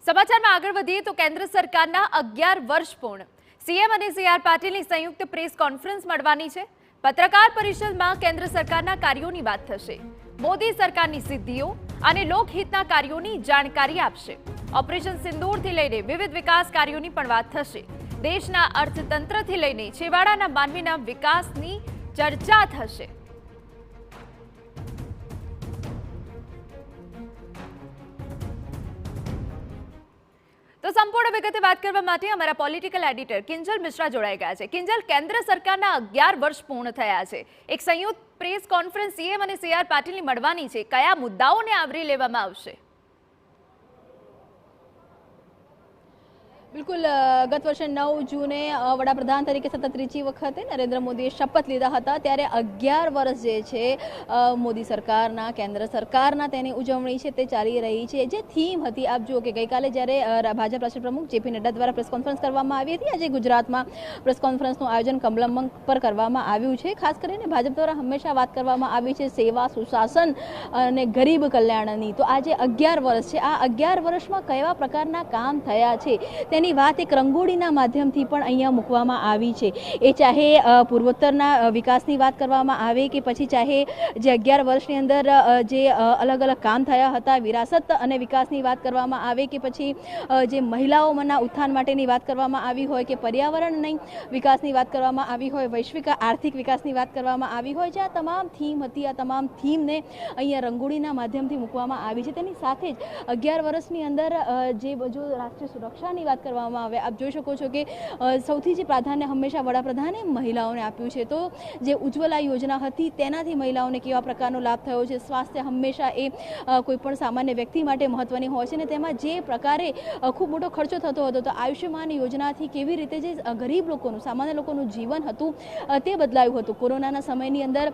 સમાચારમાં આગળ વધીએ તો કેન્દ્ર સરકારના 11 વર્ષ પૂર્ણ સીએમ અને સીઆર પાટીલની સંયુક્ત પ્રેસ કોન્ફરન્સ મળવાની છે। પત્રકાર પરિષદમાં કેન્દ્ર સરકારના કાર્યોની વાત થશે। મોદી સરકારની સિદ્ધિઓ અને લોકહિતના કાર્યોની જાણકારી આપશે। ઓપરેશન સિંદૂરથી લઈને વિવિધ વિકાસ કાર્યોની પણ વાત થશે। દેશના અર્થતંત્રથી લઈને છેવાડાના માનવીના વિકાસની ચર્ચા થશે। तो संपूर्ण विगते बात करवा माटे अमरा पॉलिटिकल एडिटर किंजल मिश्रा जोड़ाई गया है। किंजल, केंद्र सरकारना 11 वर्ष पूर्ण थया छे। एक संयुक्त प्रेस कॉन्फ्रेंस सीएम અને સીઆર પાટીલની મળવાની છે। કયા મુદ્દાઓને આવરી લેવામાં આવશે? बिल्कुल गत वर्षे 9 जूने वडाप्रधान तरीके सतत त्रीजी वखते नरेंद्र मोदीए शपथ लीधा हता। त्यारे 11 वर्ष जे छे मोदी सरकारना केंद्र सरकारना तेनी उजवणी छे ते चाली रही छे। जे थीम हती आप जुओ के गईकाले ज्यारे भाजप राष्ट्रीय प्रमुख जेपी नड्डा द्वारा प्रेस कॉन्फरन्स करवामां आवी हती, आजे गुजरातमां प्रेस कॉन्फरन्सनुं आयोजन कमलम पर करवामां आव्युं छे। खास करीने भाजप द्वारा हमेशा वात करवामां आवी छे सेवा, सुशासन अने गरीब कल्याणनी। तो आजे 11 वर्ष छे। आ 11 वर्षमां केवा प्रकारना काम थया छे तेनी વાત એક રંગોળીના માધ્યમથી પણ અહીંયા મૂકવામાં આવી છે। એ ચાહે પૂર્વોત્તરના વિકાસની વાત કરવામાં આવે કે પછી ચાહે જે 11 વર્ષની અંદર જે અલગ અલગ કામ થયા હતા, વિરાસત અને વિકાસની વાત કરવામાં આવે કે પછી જે મહિલાઓના ઉત્થાન માટેની વાત કરવામાં આવી હોય કે પર્યાવરણની વિકાસની વાત કરવામાં આવી હોય, વૈશ્વિક આર્થિક વિકાસની વાત કરવામાં આવી હોય, જે આ તમામ થીમ હતી, આ તમામ થીમને અહીંયા રંગોળીના માધ્યમથી મૂકવામાં આવી છે। તેની સાથે જ 11 વર્ષની અંદર જે જો રાષ્ટ્રીય સુરક્ષાની વાત કરવામાં આવે, આપ જોઈ શકો છો કે સૌથી જે પ્રાધાન્ય હંમેશા વડાપ્રધાને મહિલાઓને આપ્યું છે। તો જે ઉજ્જવલા યોજના હતી તેનાથી મહિલાઓને કેવા પ્રકારનો લાભ થયો છે। સ્વાસ્થ્ય હંમેશા એ કોઈ પણ સામાન્ય વ્યક્તિ માટે મહત્વની હોય છે ને તેમાં જે પ્રકારે ખૂબ મોટો ખર્ચો થતો હતો, તો આયુષ્યમાન યોજનાથી કેવી રીતે જે ગરીબ લોકોનું, સામાન્ય લોકોનું જીવન હતું તે બદલાયું હતું। કોરોનાના સમયની અંદર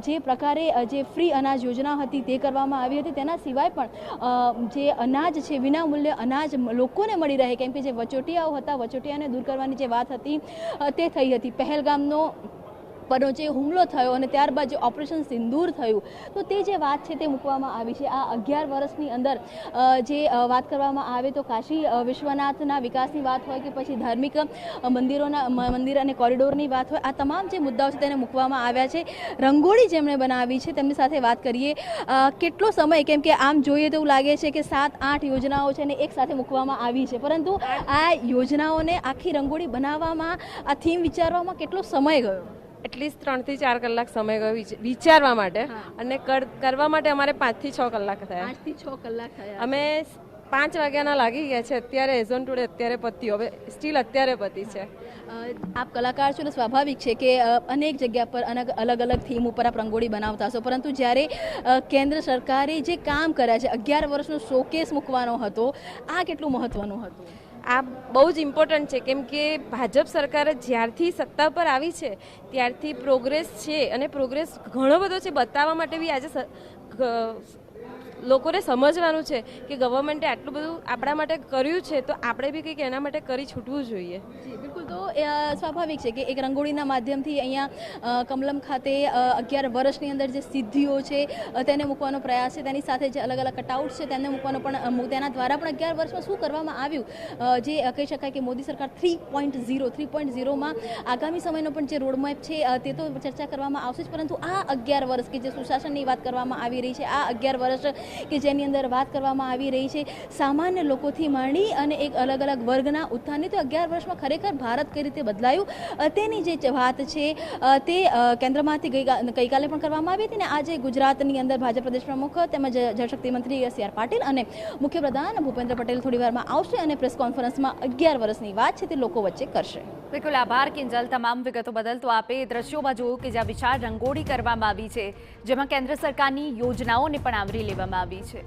જે પ્રકારે જે ફ્રી અનાજ યોજના હતી તે કરવામાં આવી હતી। તેના સિવાય પણ જે અનાજ છે, વિનામૂલ્ય અનાજ લોકોને મળી રહે, કેમ કે જે વચોટિયાઓ હતા, વચોટિયાને દૂર કરવાની જે વાત હતી તે થઈ હતી। પહેલગામનો પરનો જે હુમલો થયો અને ત્યારબાદ જે ઓપરેશન સિંદૂર થયું, તો તે જે વાત છે તે મૂકવામાં આવી છે। આ 11 વર્ષની અંદર જે વાત કરવામાં આવે તો કાશી વિશ્વનાથના વિકાસની વાત હોય કે પછી ધાર્મિક મંદિર અને કોરિડોરની વાત હોય, આ તમામ જે મુદ્દાઓ છે તેને મૂકવામાં આવ્યા છે। રંગોળી જેમણે બનાવી છે તેમની સાથે વાત કરીએ। કેટલો સમય, કેમ કે આમ જોઈએ તો એવું લાગે છે કે 7-8 યોજનાઓ છે ને એક સાથે મૂકવામાં આવી છે, પરંતુ આ યોજનાઓને આખી રંગોળી બનાવવામાં, આ થીમ વિચારવામાં કેટલો સમય ગયો? એટલીસ્ટ 3 થી 4 કલાક સમય ગયો વિચારવા માટે, અને કરવા માટે અમારે 5 થી 6 કલાક થયા। 5 થી 6 કલાક થયા। અમે 5 વાગ્યાના લાગી ગયા છે અત્યારે, એઝોન ટુડે અત્યારે પત્યું, હવે સ્ટીલ અત્યારે પતી છે। આપ કલાકાર છો ને સ્વાભાવિક છે કે અનેક જગ્યા પર અલગ અલગ થીમ ઉપર આપ રંગોળી બનાવતા હશો, પરંતુ જ્યારે કેન્દ્ર સરકારે જે કામ કર્યા છે, 11 વર્ષનો શોકેસ મૂકવાનો હતો, આ કેટલું મહત્વનું હતું? આ બહુ જ ઇમ્પોર્ટન્ટ છે, કેમ કે ભાજપ સરકારે જ્યારથી સત્તા પર આવી છે ત્યારથી પ્રોગ્રેસ છે, અને પ્રોગ્રેસ ઘણો બધો છે બતાવવા માટે બી આજે લોકોને સમજવાનું છે કે ગવર્મેન્ટે આટલું બધું આપણા માટે કર્યું છે, તો આપણે બી કંઈક એના માટે કરી છૂટવું જોઈએ। જી બિલકુલ। તો સ્વાભાવિક છે કે એક રંગોળીના માધ્યમથી અહીંયા કમલમ ખાતે 11 વર્ષની અંદર જે સિદ્ધિઓ છે તેને મૂકવાનો પ્રયાસ છે, તેની સાથે જે અલગ અલગ કટઆઉટ છે તેને મૂકવાનો પણ, તેના દ્વારા પણ 11 વર્ષમાં શું કરવામાં આવ્યું, જે કહી શકાય કે મોદી સરકાર 3.0માં આગામી સમયનો પણ જે રોડમેપ છે તે તો ચર્ચા કરવામાં આવશે જ, પરંતુ આ 11 વર્ષ કે જે સુશાસનની વાત કરવામાં આવી રહી છે, આ 11 વર્ષ કે જેની અંદર વાત કરવામાં આવી રહી છે સામાન્ય લોકોથી માંડી અને એક અલગ અલગ વર્ગના ઉત્થાનની, તો 11 વર્ષમાં ખરેખર ભારત કઈ રીતે બદલાયું તેની જે વાત છે તે કેન્દ્રમાંથી ગઈકાલે પણ કરવામાં આવી હતી, ને આજે ગુજરાતની અંદર ભાજપ પ્રદેશ પ્રમુખ તેમજ જળશક્તિ મંત્રી સીઆર પાટીલ અને મુખ્યપ્રધાન ભૂપેન્દ્ર પટેલ થોડી વારમાં આવશે અને પ્રેસ કોન્ફરન્સમાં 11 વર્ષની વાત છે તે લોકો વચ્ચે કરશે। બિલકુલ આભાર કિંજલ, તમામ વિગતો બદલ। તો આપે દ્રશ્યોમાં જોયું કે જ્યાં વિશાળ રંગોળી કરવામાં આવી છે, જેમાં કેન્દ્ર સરકારની યોજનાઓને પણ આવરી લેવામાં આવી છે।